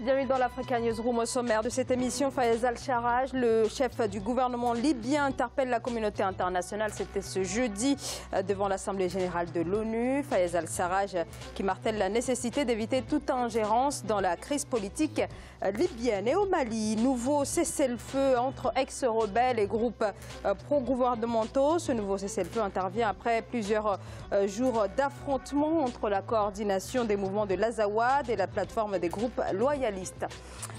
Bienvenue dans l'Africa Newsroom. Au sommaire de cette émission, Fayez al-Sarraj, le chef du gouvernement libyen, interpelle la communauté internationale. C'était ce jeudi devant l'Assemblée générale de l'ONU. Fayez al-Sarraj qui martèle la nécessité d'éviter toute ingérence dans la crise politique libyenne. Et au Mali, nouveau cessez-le-feu entre ex-rebelles et groupes pro-gouvernementaux. Ce nouveau cessez-le-feu intervient après plusieurs jours d'affrontements entre la coordination des mouvements de l'Azawad et la plateforme des groupes loyalistes.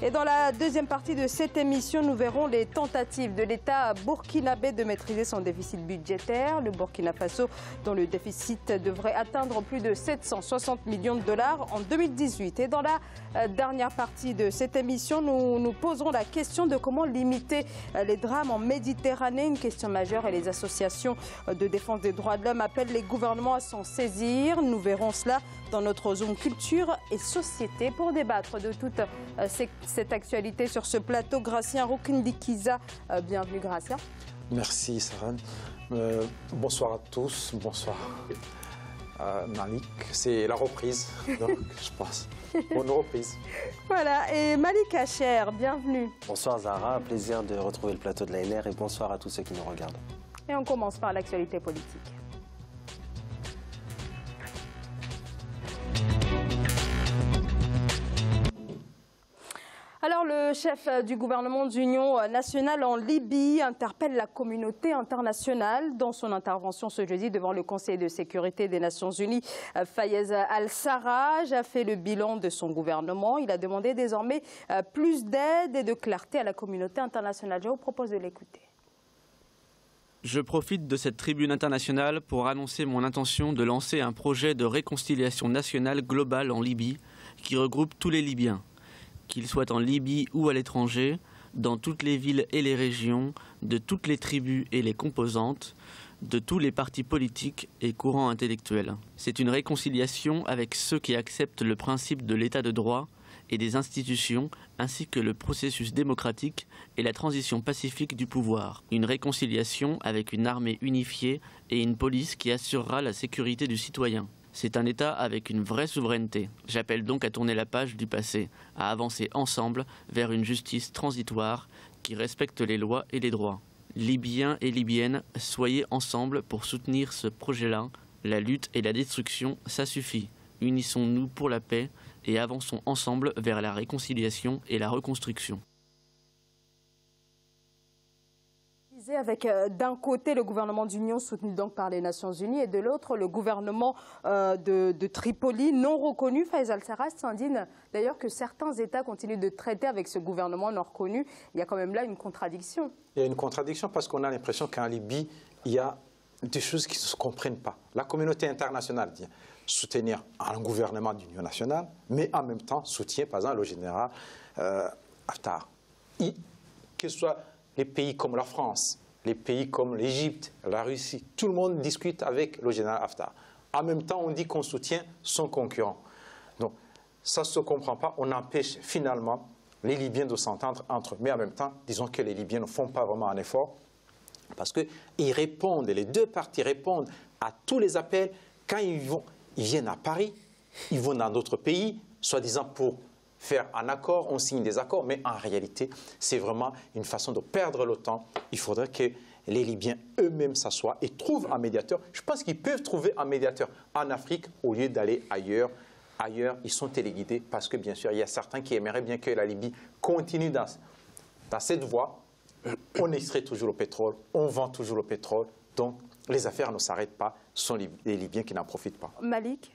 Et dans la deuxième partie de cette émission, nous verrons les tentatives de l'État burkinabé de maîtriser son déficit budgétaire. Le Burkina Faso, dont le déficit devrait atteindre plus de 760 millions de dollars en 2018. Et dans la dernière partie de cette émission, nous poserons la question de comment limiter les drames en Méditerranée, une question majeure, et les associations de défense des droits de l'homme appellent les gouvernements à s'en saisir. Nous verrons cela dans notre zone culture et société. Pour débattre de toute cette actualité sur ce plateau, Gratien Rukndikiza. Bienvenue Gratien. Merci Saran. Bonsoir à tous, bonsoir Malik. C'est la reprise, donc je pense. Bonne reprise. Voilà, et Malik Hacher, bienvenue. Bonsoir Zahra, plaisir de retrouver le plateau de l'ANR et bonsoir à tous ceux qui nous regardent. Et on commence par l'actualité politique. Alors, le chef du gouvernement d'union nationale en Libye interpelle la communauté internationale. Dans son intervention ce jeudi devant le Conseil de sécurité des Nations Unies, Fayez al-Sarraj a fait le bilan de son gouvernement. Il a demandé désormais plus d'aide et de clarté à la communauté internationale. Je vous propose de l'écouter. Je profite de cette tribune internationale pour annoncer mon intention de lancer un projet de réconciliation nationale globale en Libye qui regroupe tous les Libyens. Qu'ils soient en Libye ou à l'étranger, dans toutes les villes et les régions, de toutes les tribus et les composantes, de tous les partis politiques et courants intellectuels. C'est une réconciliation avec ceux qui acceptent le principe de l'état de droit et des institutions, ainsi que le processus démocratique et la transition pacifique du pouvoir. Une réconciliation avec une armée unifiée et une police qui assurera la sécurité du citoyen. C'est un État avec une vraie souveraineté. J'appelle donc à tourner la page du passé, à avancer ensemble vers une justice transitoire qui respecte les lois et les droits. Libyens et Libyennes, soyez ensemble pour soutenir ce projet-là. La lutte et la destruction, ça suffit. Unissons-nous pour la paix et avançons ensemble vers la réconciliation et la reconstruction. Avec d'un côté le gouvernement d'union soutenu donc par les Nations Unies et de l'autre le gouvernement de Tripoli non reconnu. Fayez al-Sarraj s'indigne d'ailleurs que certains États continuent de traiter avec ce gouvernement non reconnu. Il y a quand même là une contradiction. Il y a une contradiction parce qu'on a l'impression qu'en Libye, il y a des choses qui ne se comprennent pas. La communauté internationale dit soutenir un gouvernement d'union nationale, mais en même temps soutient par exemple le général Haftar. Que ce soit les pays comme la France, les pays comme l'Égypte, la Russie, tout le monde discute avec le général Haftar. En même temps, on dit qu'on soutient son concurrent. Donc, ça ne se comprend pas. On empêche finalement les Libyens de s'entendre entre eux. Mais en même temps, disons que les Libyens ne font pas vraiment un effort parce qu'ils répondent, les deux parties répondent à tous les appels. Quand ils viennent à Paris, ils vont dans d'autres pays, soi-disant pour faire un accord, on signe des accords, mais en réalité, c'est vraiment une façon de perdre le temps. Il faudrait que les Libyens eux-mêmes s'assoient et trouvent un médiateur. Je pense qu'ils peuvent trouver un médiateur en Afrique au lieu d'aller ailleurs. Ailleurs, ils sont téléguidés parce que, bien sûr, il y a certains qui aimeraient bien que la Libye continue dans cette voie. On extrait toujours le pétrole, on vend toujours le pétrole, donc les affaires ne s'arrêtent pas, ce sont les Libyens qui n'en profitent pas. Malik ?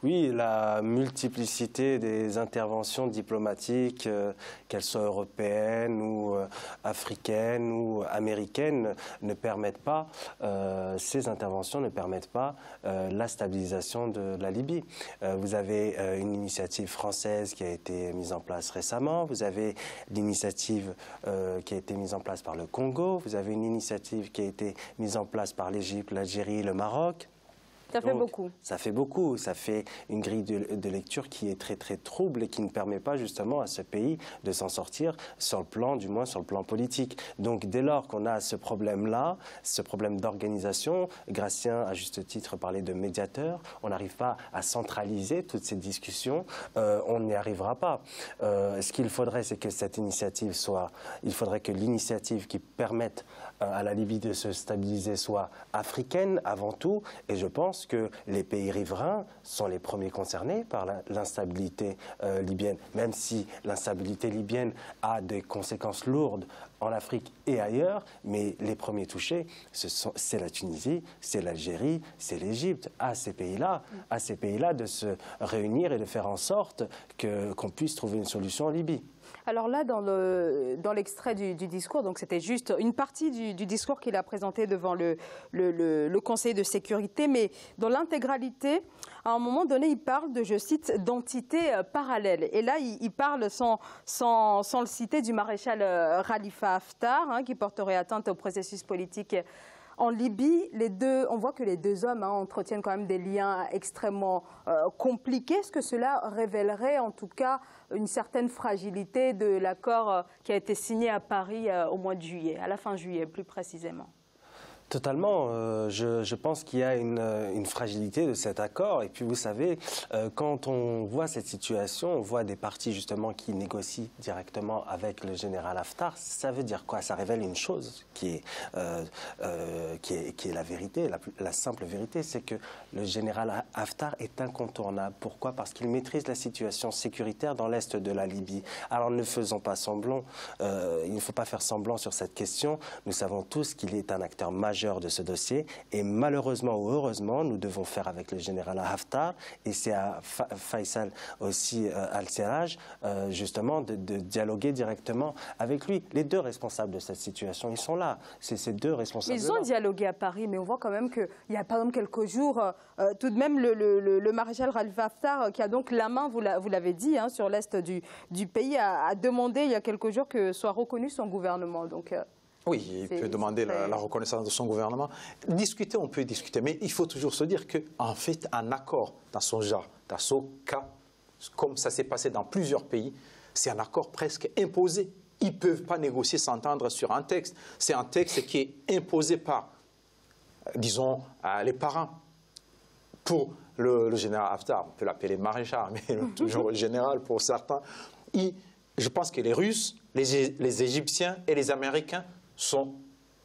Oui, la multiplicité des interventions diplomatiques, qu'elles soient européennes ou africaines ou américaines, ne permettent pas, ces interventions ne permettent pas la stabilisation de la Libye. Vous avez une initiative française qui a été mise en place récemment, vous avez l'initiative qui a été mise en place par le Congo, vous avez une initiative qui a été mise en place par l'Égypte, l'Algérie, le Maroc. Ça fait beaucoup. Ça fait beaucoup. Ça fait une grille de lecture qui est très très trouble et qui ne permet pas justement à ce pays de s'en sortir sur le plan, du moins sur le plan politique. Donc dès lors qu'on a ce problème-là, ce problème d'organisation, Gratien a juste titre parlé de médiateur, on n'arrive pas à centraliser toutes ces discussions, on n'y arrivera pas. Ce qu'il faudrait, c'est que cette initiative il faudrait que l'initiative qui permette à la Libye de se stabiliser soit africaine avant tout, et je pense que les pays riverains sont les premiers concernés par l'instabilité libyenne, même si l'instabilité libyenne a des conséquences lourdes en Afrique et ailleurs, mais les premiers touchés, c'est la Tunisie, c'est l'Algérie, c'est l'Égypte. À ces pays-là de se réunir et de faire en sorte qu'on puisse trouver une solution en Libye. Alors là, dans l'extrait du discours, donc c'était juste une partie du discours qu'il a présenté devant le Conseil de sécurité, mais dans l'intégralité, à un moment donné, il parle de, je cite, d'entités parallèles. Et là, il parle, sans le citer, du maréchal Khalifa Haftar, qui porterait atteinte au processus politique en Libye. On voit que les deux hommes entretiennent quand même des liens extrêmement compliqués. Est-ce que cela révélerait en tout cas une certaine fragilité de l'accord qui a été signé à Paris au mois de juillet, à la fin juillet plus précisément? Totalement. Je pense qu'il y a une fragilité de cet accord. Et puis, vous savez, quand on voit cette situation, on voit des partis justement qui négocient directement avec le général Haftar. Ça veut dire quoi? Ça révèle une chose qui est la vérité, la simple vérité, c'est que le général Haftar est incontournable. Pourquoi? Parce qu'il maîtrise la situation sécuritaire dans l'est de la Libye. Alors, ne faisons pas semblant. Il ne faut pas faire semblant sur cette question. Nous savons tous qu'il est un acteur majeur de ce dossier et malheureusement ou heureusement nous devons faire avec le général Haftar et c'est à Faisal aussi al-Serraj justement de dialoguer directement avec lui. Les deux responsables de cette situation, ils sont là, c'est ces deux responsables. Ils ont dialogué à Paris, mais on voit quand même qu'il y a par exemple quelques jours tout de même le maréchal Khalifa Haftar qui a donc la main, vous l'avez dit, sur l'est du pays, a demandé il y a quelques jours que soit reconnu son gouvernement. Donc oui, il peut demander la reconnaissance de son gouvernement. Discuter, on peut discuter, mais il faut toujours se dire qu'en fait, un accord dans son genre, dans son cas, comme ça s'est passé dans plusieurs pays, c'est un accord presque imposé. Ils ne peuvent pas négocier, s'entendre sur un texte. C'est un texte qui est imposé par, disons, les parents. Pour le général Haftar, on peut l'appeler maréchal, mais toujours le général pour certains. Je pense que les Russes, les Égyptiens et les Américains sont,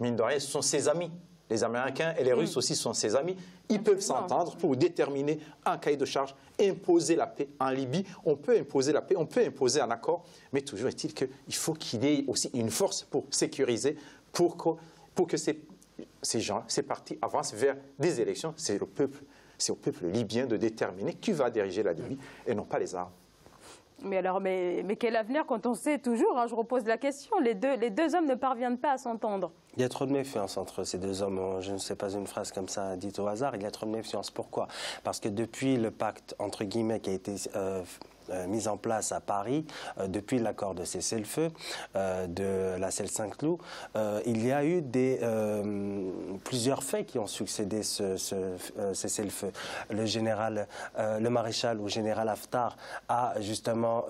mine de rien, ce sont ses amis. Les Américains et les Russes aussi sont ses amis. Ils peuvent s'entendre pour déterminer un cahier de charge, imposer la paix en Libye. On peut imposer la paix, on peut imposer un accord, mais toujours est-il qu'il faut qu'il y ait aussi une force pour sécuriser, pour que ces gens, ces partis avancent vers des élections. C'est au peuple libyen de déterminer qui va diriger la Libye et non pas les armes. Mais alors, mais quel avenir quand on sait toujours, je repose la question, les deux hommes ne parviennent pas à s'entendre? Il y a trop de méfiance entre ces deux hommes. Je ne sais pas une phrase comme ça dite au hasard. Il y a trop de méfiance. Pourquoi? Parce que depuis le pacte, entre guillemets, qui a été mise en place à Paris, depuis l'accord de cessez-le-feu de la Celle-Saint-Cloud, il y a eu plusieurs faits qui ont succédé ce cessez-le-feu. Le maréchal ou général Haftar a justement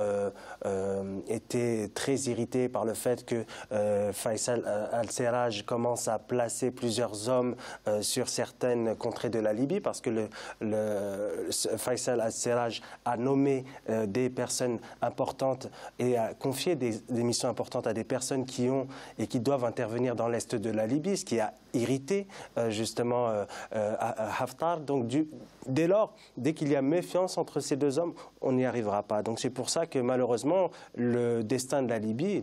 été très irrité par le fait que Faisal al-Serraj commence à placer plusieurs hommes sur certaines contrées de la Libye, parce que Faisal al-Serraj a nommé des personnes importantes et a confié des missions importantes à des personnes qui doivent intervenir dans l'est de la Libye, ce qui a irrité justement Haftar. Donc dès lors, dès qu'il y a méfiance entre ces deux hommes, on n'y arrivera pas. Donc c'est pour ça que malheureusement le destin de la Libye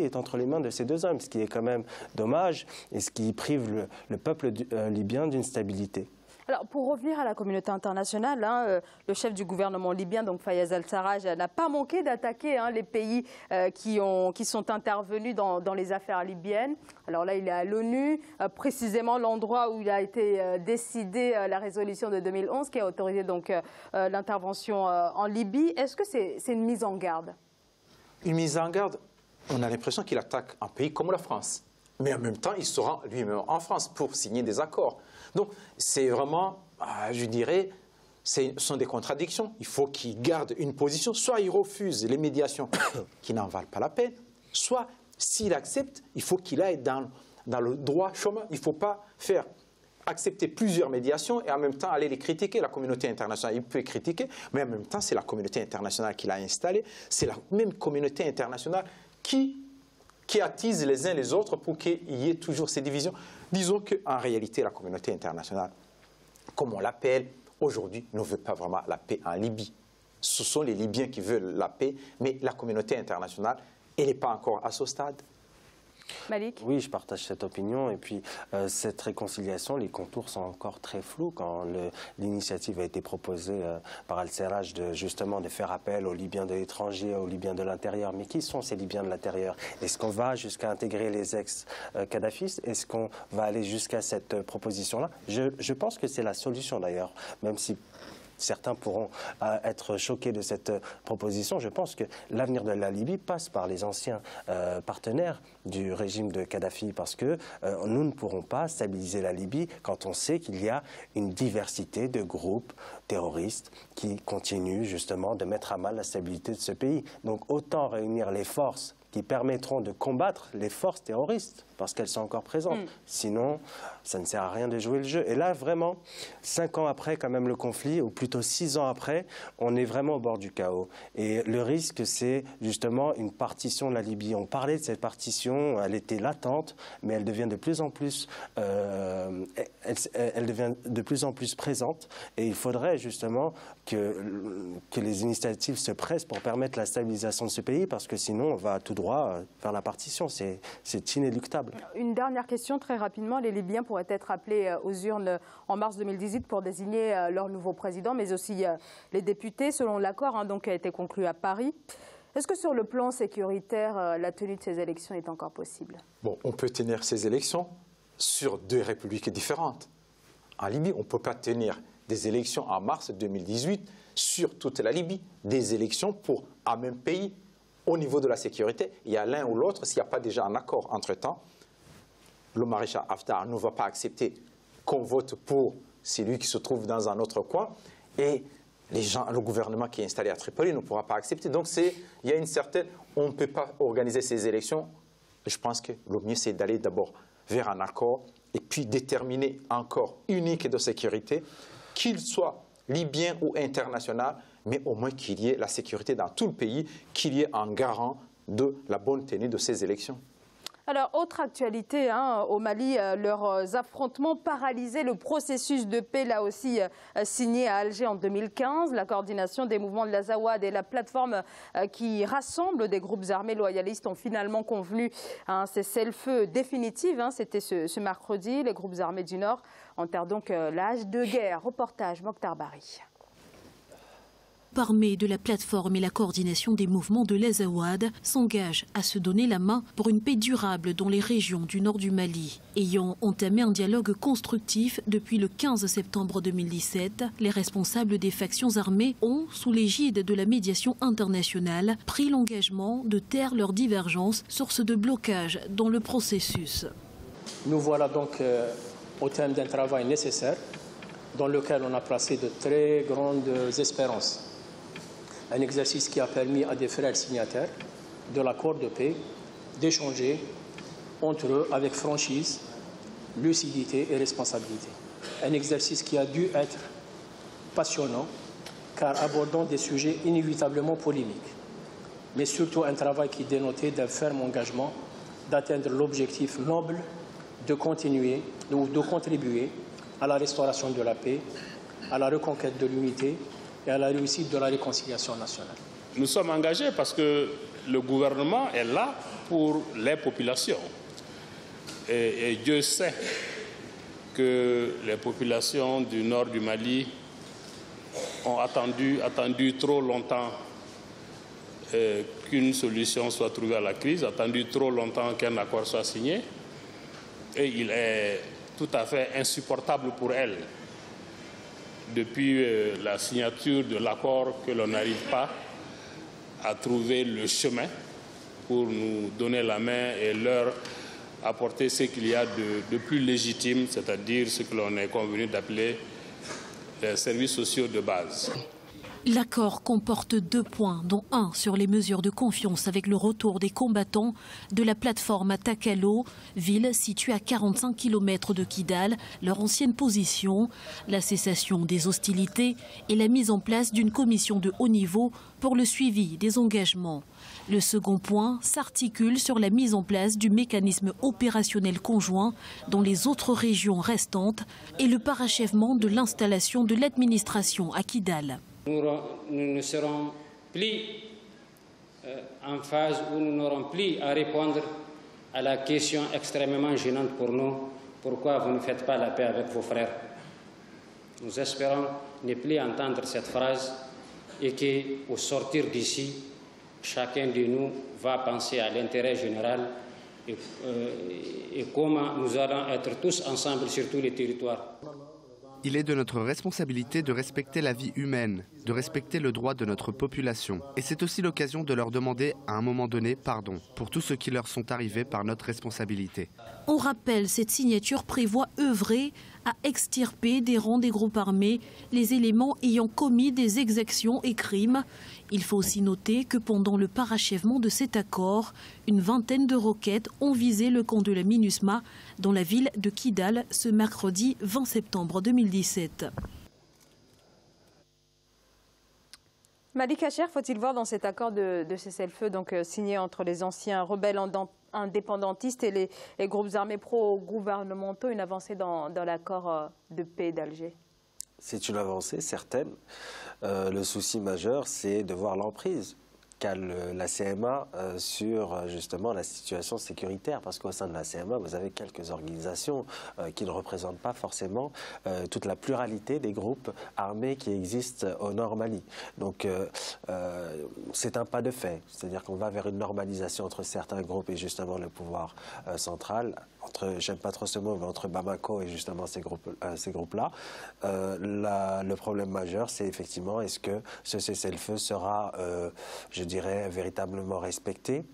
est entre les mains de ces deux hommes, ce qui est quand même dommage et ce qui prive le peuple libyen d'une stabilité. Alors, pour revenir à la communauté internationale, le chef du gouvernement libyen, donc Fayez al-Sarraj, n'a pas manqué d'attaquer les pays qui sont intervenus dans les affaires libyennes. Alors là, il est à l'ONU, précisément l'endroit où il a été décidé la résolution de 2011 qui a autorisé donc l'intervention en Libye. Est-ce que c'est une mise en garde? Une mise en garde, on a l'impression qu'il attaque un pays comme la France. Mais en même temps, il se rend lui-même en France pour signer des accords. Donc, c'est vraiment je dirais, ce sont des contradictions. Il faut qu'il garde une position. Soit il refuse les médiations qui n'en valent pas la peine, soit s'il accepte, il faut qu'il aille dans le droit chemin. Il ne faut pas faire accepter plusieurs médiations et en même temps aller les critiquer. La communauté internationale, il peut critiquer, mais en même temps, c'est la communauté internationale qui l'a installé. C'est la même communauté internationale qui attise les uns les autres pour qu'il y ait toujours ces divisions. Disons qu'en réalité, la communauté internationale, comme on l'appelle, aujourd'hui, ne veut pas vraiment la paix en Libye. Ce sont les Libyens qui veulent la paix, mais la communauté internationale, elle n'est pas encore à ce stade. Malik ? Oui, je partage cette opinion. Et puis, cette réconciliation, les contours sont encore très flous. Quand l'initiative a été proposée par Al-Serraj justement de faire appel aux Libyens de l'étranger, aux Libyens de l'intérieur. Mais qui sont ces Libyens de l'intérieur? Est-ce qu'on va jusqu'à intégrer les ex-kadhafistes? Est-ce qu'on va aller jusqu'à cette proposition-là? Je pense que c'est la solution d'ailleurs, même si certains pourront être choqués de cette proposition. Je pense que l'avenir de la Libye passe par les anciens partenaires du régime de Kadhafi, parce que nous ne pourrons pas stabiliser la Libye quand on sait qu'il y a une diversité de groupes terroristes qui continuent justement de mettre à mal la stabilité de ce pays. Donc autant réunir les forces qui permettront de combattre les forces terroristes, parce qu'elles sont encore présentes. Sinon, ça ne sert à rien de jouer le jeu. Et là, vraiment, 5 ans après quand même le conflit, ou plutôt 6 ans après, on est vraiment au bord du chaos. Et le risque, c'est justement une partition de la Libye. On parlait de cette partition, elle était latente, mais elle devient de plus en plus, elle devient de plus en plus présente. Et il faudrait justement que les initiatives se pressent pour permettre la stabilisation de ce pays, parce que sinon, on va tout droit vers la partition. C'est inéluctable. Une dernière question, très rapidement. Les Libyens pourraient être appelés aux urnes en mars 2018 pour désigner leur nouveau président, mais aussi les députés, selon l'accord donc, qui a été conclu à Paris. Est-ce que sur le plan sécuritaire, la tenue de ces élections est encore possible? Bon, on peut tenir ces élections sur 2 républiques différentes. En Libye, on ne peut pas tenir des élections en mars 2018 sur toute la Libye, des élections pour un même pays. Au niveau de la sécurité, il y a l'un ou l'autre. S'il n'y a pas déjà un accord entre-temps, le maréchal Haftar ne va pas accepter qu'on vote pour celui qui se trouve dans un autre coin. Et le gouvernement qui est installé à Tripoli ne pourra pas accepter. Donc il y a une certaine... On ne peut pas organiser ces élections. Je pense que le mieux, c'est d'aller d'abord vers un accord et puis déterminer un corps unique de sécurité, qu'il soit libyen ou international, mais au moins qu'il y ait la sécurité dans tout le pays, qu'il y ait un garant de la bonne tenue de ces élections. Alors, autre actualité, au Mali, leurs affrontements paralysaient le processus de paix, là aussi signé à Alger en 2015. La coordination des mouvements de l'Azawad et la plateforme qui rassemble des groupes armés loyalistes ont finalement convenu à un cessez-le-feu définitif. C'était ce mercredi. Les groupes armés du Nord enterrent donc l'âge de guerre. Reportage Mokhtar Bari. Armée de la plateforme et la coordination des mouvements de l'Azawad s'engagent à se donner la main pour une paix durable dans les régions du nord du Mali. Ayant entamé un dialogue constructif depuis le 15 septembre 2017, les responsables des factions armées ont, sous l'égide de la médiation internationale, pris l'engagement de taire leurs divergences, source de blocage dans le processus. Nous voilà donc au terme d'un travail nécessaire dans lequel on a placé de très grandes espérances. Un exercice qui a permis à des frères signataires de l'accord de paix d'échanger entre eux avec franchise, lucidité et responsabilité. Un exercice qui a dû être passionnant car abordant des sujets inévitablement polémiques, mais surtout un travail qui dénotait d'un ferme engagement d'atteindre l'objectif noble de continuer ou de contribuer à la restauration de la paix, à la reconquête de l'unité et à la réussite de la réconciliation nationale. Nous sommes engagés parce que le gouvernement est là pour les populations. Et Dieu sait que les populations du nord du Mali ont attendu trop longtemps qu'une solution soit trouvée à la crise, attendu trop longtemps qu'un accord soit signé. Et il est tout à fait insupportable pour elles, depuis la signature de l'accord, que l'on n'arrive pas à trouver le chemin pour nous donner la main et leur apporter ce qu'il y a de plus légitime, c'est-à-dire ce que l'on est convenu d'appeler les services sociaux de base. L'accord comporte 2 points, dont un sur les mesures de confiance avec le retour des combattants de la plateforme à Takalo, ville située à 45 km de Kidal, leur ancienne position, la cessation des hostilités et la mise en place d'une commission de haut niveau pour le suivi des engagements. Le second point s'articule sur la mise en place du mécanisme opérationnel conjoint dans les autres régions restantes et le parachèvement de l'installation de l'administration à Kidal. Nous ne serons plus en phase où nous n'aurons plus à répondre à la question extrêmement gênante pour nous. Pourquoi vous ne faites pas la paix avec vos frères? Nous espérons ne plus entendre cette phrase et qu'au sortir d'ici, chacun de nous va penser à l'intérêt général et comment nous allons être tous ensemble sur tous les territoires. Il est de notre responsabilité de respecter la vie humaine, de respecter le droit de notre population. Et c'est aussi l'occasion de leur demander à un moment donné pardon pour tout ce qui leur sont arrivés par notre responsabilité. On rappelle, cette signature prévoit œuvrer à extirper des rangs des groupes armés les éléments ayant commis des exactions et crimes. Il faut aussi noter que pendant le parachèvement de cet accord, une vingtaine de roquettes ont visé le camp de la MINUSMA dans la ville de Kidal ce mercredi 20 septembre 2017. Malik Hacher, faut-il voir dans cet accord de cessez-le-feu signé entre les anciens rebelles indépendantistes et les groupes armés pro-gouvernementaux une avancée dans l'accord de paix d'Alger? C'est une avancée certaine. Le souci majeur, c'est de voir l'emprise qu'a la CMA sur justement la situation sécuritaire, parce qu'au sein de la CMA, vous avez quelques organisations qui ne représentent pas forcément toute la pluralité des groupes armés qui existent au Nord Mali. Donc c'est un pas de fait, c'est-à-dire qu'on va vers une normalisation entre certains groupes et justement le pouvoir central, j'aime pas trop ce mot, mais entre Bamako et justement ces groupes-là. Le problème majeur, c'est effectivement, est-ce que ce cessez-le-feu sera, je dirais, véritablement respecté?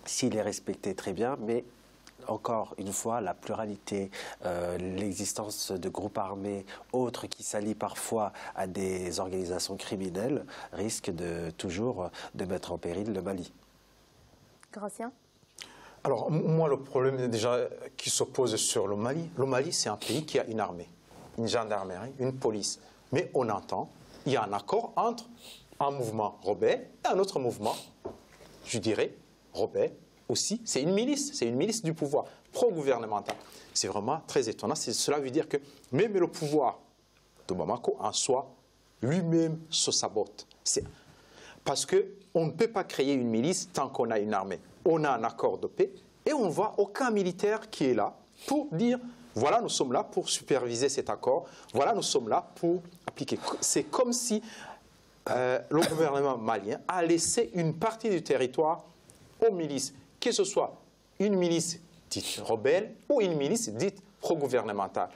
S'il est respecté, très bien, mais encore une fois, la pluralité, l'existence de groupes armés autres qui s'allient parfois à des organisations criminelles risque toujours de mettre en péril le Mali. Gratien? Alors, moi, le problème déjà qui s'oppose sur le Mali, c'est un pays qui a une armée, une gendarmerie, une police. Mais on entend, il y a un accord entre un mouvement rebelle et un autre mouvement, je dirais, rebelle aussi. C'est une milice du pouvoir pro-gouvernemental. C'est vraiment très étonnant. Cela veut dire que même le pouvoir de Bamako en soi, lui-même se sabote. Parce qu'on ne peut pas créer une milice tant qu'on a une armée. On a un accord de paix et on ne voit aucun militaire qui est là pour dire voilà, nous sommes là pour superviser cet accord, voilà, nous sommes là pour appliquer. C'est comme si le gouvernement malien a laissé une partie du territoire aux milices, que ce soit une milice dite rebelle ou une milice dite pro-gouvernementale.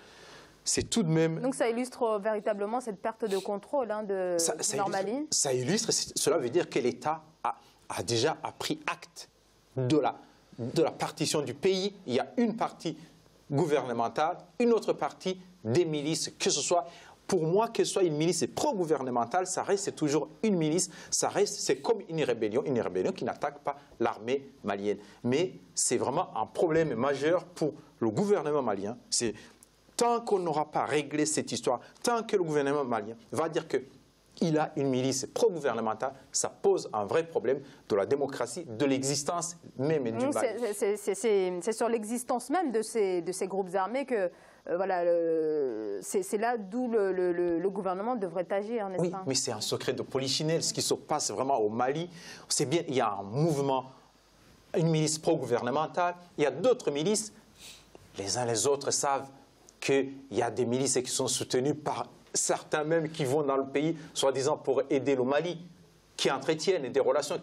C'est tout de même... Donc ça illustre véritablement cette perte de contrôle de Nord-Mali. Ça illustre, cela veut dire que l'État a déjà pris acte de la partition du pays. Il y a une partie gouvernementale, une autre partie des milices, que ce soit, pour moi, que ce soit une milice pro-gouvernementale, ça reste toujours une milice, c'est comme une rébellion qui n'attaque pas l'armée malienne. Mais c'est vraiment un problème majeur pour le gouvernement malien. Tant qu'on n'aura pas réglé cette histoire, tant que le gouvernement malien va dire qu'il a une milice pro-gouvernementale, ça pose un vrai problème de la démocratie, de l'existence même du Mali. C'est sur l'existence même de ces groupes armés que voilà, c'est là d'où le gouvernement devrait agir, n'est-ce pas? Oui, mais c'est un secret de polichinelle. Ce qui se passe vraiment au Mali, c'est bien, il y a un mouvement, une milice pro-gouvernementale, il y a d'autres milices, les uns les autres savent qu'il y a des milices qui sont soutenues par certains même qui vont dans le pays, soi-disant pour aider le Mali, qui entretiennent des relations,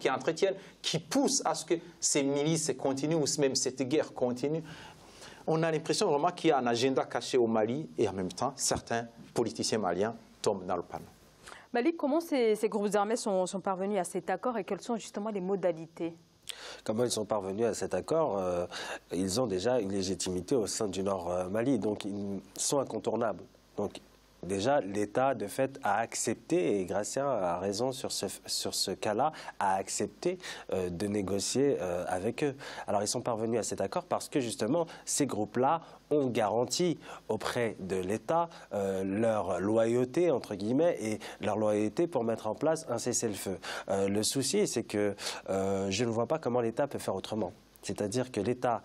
qui poussent à ce que ces milices continuent, ou même cette guerre continue. On a l'impression vraiment qu'il y a un agenda caché au Mali et en même temps, certains politiciens maliens tombent dans le panneau. Malik, comment ces groupes armés sont parvenus à cet accord et quelles sont justement les modalités? Comment ils sont parvenus à cet accord? Ils ont déjà une légitimité au sein du Nord Mali, donc ils sont incontournables. Donc déjà, l'État, de fait, a accepté, et Gratien a raison sur ce cas-là, a accepté de négocier avec eux. Alors, ils sont parvenus à cet accord parce que, justement, ces groupes-là ont garanti auprès de l'État leur loyauté, entre guillemets, et leur loyauté pour mettre en place un cessez-le-feu. Le souci, c'est que je ne vois pas comment l'État peut faire autrement. C'est-à-dire que l'État,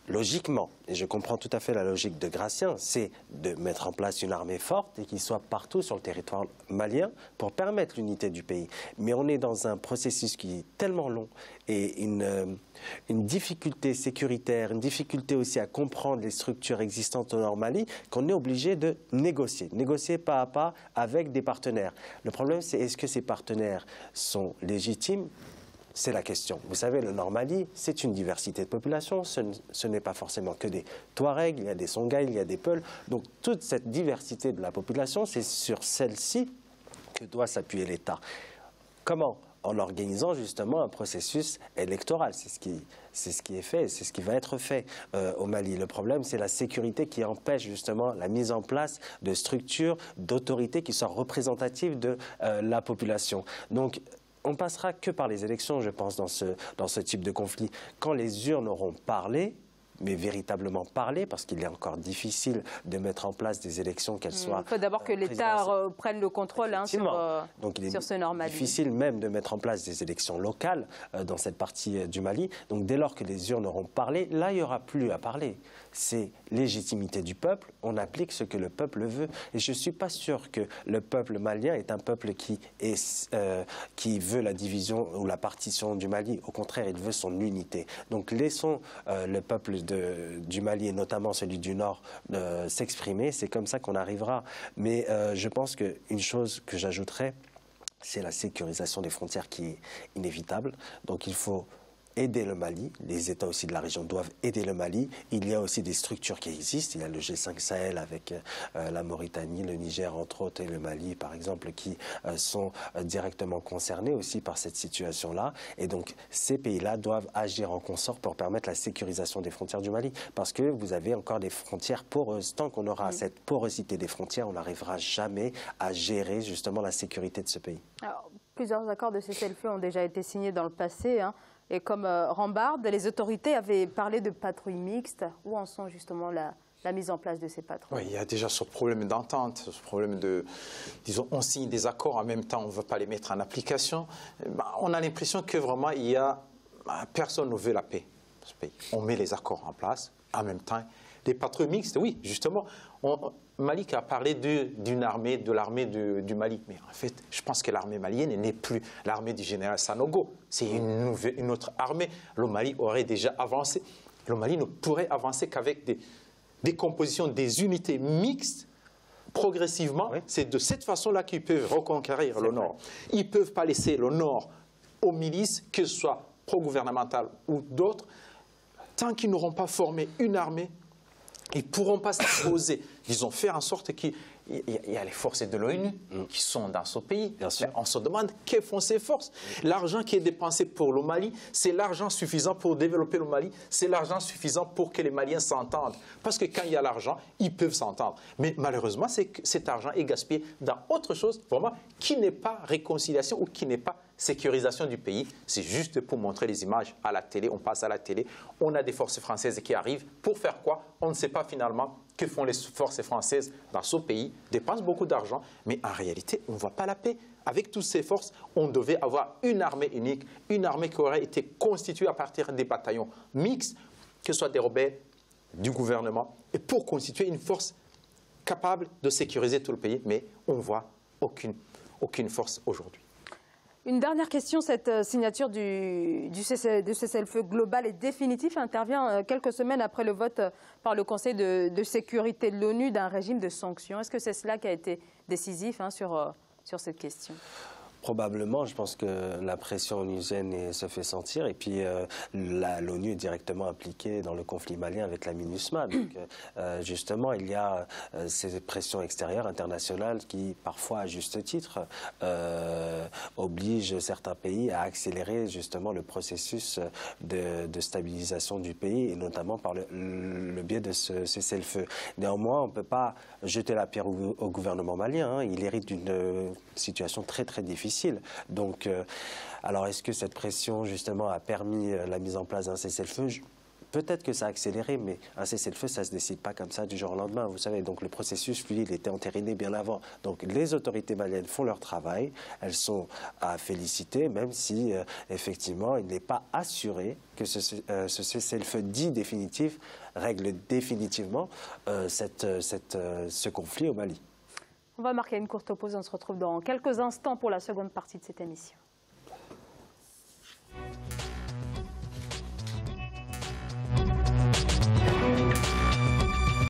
logiquement, et je comprends tout à fait la logique de Gratien, c'est de mettre en place une armée forte et qu'il soit partout sur le territoire malien pour permettre l'unité du pays. Mais on est dans un processus qui est tellement long et une difficulté sécuritaire, une difficulté aussi à comprendre les structures existantes au Nord Mali qu'on est obligé de négocier pas à pas avec des partenaires. Le problème, c'est est-ce que ces partenaires sont légitimes ? C'est la question. Vous savez, le Nord Mali, c'est une diversité de population. Ce n'est pas forcément que des Touaregs, il y a des Songhai, il y a des Peuls. Donc toute cette diversité de la population, c'est sur celle-ci que doit s'appuyer l'État. Comment ? En organisant justement un processus électoral. C'est ce qui est fait, c'est ce qui va être fait au Mali. Le problème, c'est la sécurité qui empêche justement la mise en place de structures, d'autorités qui soient représentatives de la population. Donc, on passera que par les élections, je pense, dans ce type de conflit. Quand les urnes auront parlé, mais véritablement parlé, parce qu'il est encore difficile de mettre en place des élections qu'elles soient... Il faut d'abord que l'État prenne le contrôle sur ce Nord Mali. Donc il est difficile même de mettre en place des élections locales dans cette partie du Mali. Donc dès lors que les urnes auront parlé, là il n'y aura plus à parler. C'est légitimité du peuple, on applique ce que le peuple veut. Et je ne suis pas sûr que le peuple malien est un peuple qui veut la division ou la partition du Mali. Au contraire, il veut son unité. Donc laissons le peuple du Mali, et notamment celui du Nord, s'exprimer. C'est comme ça qu'on arrivera. Mais je pense qu'une chose que j'ajouterais, c'est la sécurisation des frontières qui est inévitable. Donc il faut aider le Mali, les États aussi de la région doivent aider le Mali. Il y a aussi des structures qui existent, il y a le G5 Sahel avec la Mauritanie, le Niger entre autres et le Mali par exemple qui sont directement concernés aussi par cette situation-là. Et donc ces pays-là doivent agir en consort pour permettre la sécurisation des frontières du Mali parce que vous avez encore des frontières poreuses. Tant qu'on aura cette porosité des frontières, on n'arrivera jamais à gérer justement la sécurité de ce pays. Alors, plusieurs accords de cessez-le-feu ont déjà été signés dans le passé, Et comme Rambarde, les autorités avaient parlé de patrouilles mixtes. Où en sont justement la mise en place de ces patrouilles? Oui, il y a déjà ce problème d'entente, ce problème de, disons, on signe des accords, en même temps on ne veut pas les mettre en application. On a l'impression que vraiment personne ne veut la paix dans ce pays. On met les accords en place, en même temps. Les patrouilles mixtes, oui, justement, Malik a parlé de l'armée du Mali. Mais en fait, je pense que l'armée malienne n'est plus l'armée du général Sanogo. C'est une autre armée. Le Mali aurait déjà avancé. Le Mali ne pourrait avancer qu'avec des compositions, des unités mixtes. Progressivement, oui. C'est de cette façon-là qu'ils peuvent reconquérir le Nord. Ils ne peuvent pas laisser le Nord aux milices, que ce soit pro-gouvernementales ou d'autres, tant qu'ils n'auront pas formé une armée. Ils ne pourront pas s'imposer. Disons, faire en sorte qu'il y a les forces de l'ONU qui sont dans ce pays. On se demande que font ces forces. L'argent qui est dépensé pour le Mali, c'est l'argent suffisant pour développer le Mali. C'est l'argent suffisant pour que les Maliens s'entendent. Parce que quand il y a l'argent, ils peuvent s'entendre. Mais malheureusement, cet argent est gaspillé dans autre chose, vraiment, qui n'est pas réconciliation ou qui n'est pas sécurisation du pays. C'est juste pour montrer les images à la télé. On passe à la télé. On a des forces françaises qui arrivent. Pour faire quoi? On ne sait pas finalement que font les forces françaises dans ce pays. Dépensent beaucoup d'argent. Mais en réalité, on ne voit pas la paix. Avec toutes ces forces, on devait avoir une armée unique. Une armée qui aurait été constituée à partir des bataillons mixtes, que ce soit des rebelles, du gouvernement, et pour constituer une force capable de sécuriser tout le pays. Mais on ne voit aucune force aujourd'hui. Une dernière question, cette signature de cessez-le-feu global et définitif intervient quelques semaines après le vote par le Conseil de sécurité de l'ONU d'un régime de sanctions. Est-ce que c'est cela qui a été décisif sur cette question? Probablement, je pense que la pression onusienne se fait sentir et puis l'ONU est directement impliquée dans le conflit malien avec la MINUSMA. Donc justement, il y a ces pressions extérieures, internationales qui parfois, à juste titre, obligent certains pays à accélérer justement le processus de stabilisation du pays et notamment par le biais de ce cessez-le-feu. Néanmoins, on ne peut pas jeter la pierre au gouvernement malien. Il hérite d'une situation très très difficile. Donc, alors est-ce que cette pression justement a permis la mise en place d'un cessez-le-feu? Peut-être que ça a accéléré, mais un cessez-le-feu, ça ne se décide pas comme ça du jour au lendemain, vous savez. Donc le processus, lui, il était entériné bien avant. Donc les autorités maliennes font leur travail, elles sont à féliciter, même si, effectivement, il n'est pas assuré que ce cessez-le-feu dit définitif règle définitivement ce conflit au Mali. On va marquer une courte pause, on se retrouve dans quelques instants pour la seconde partie de cette émission.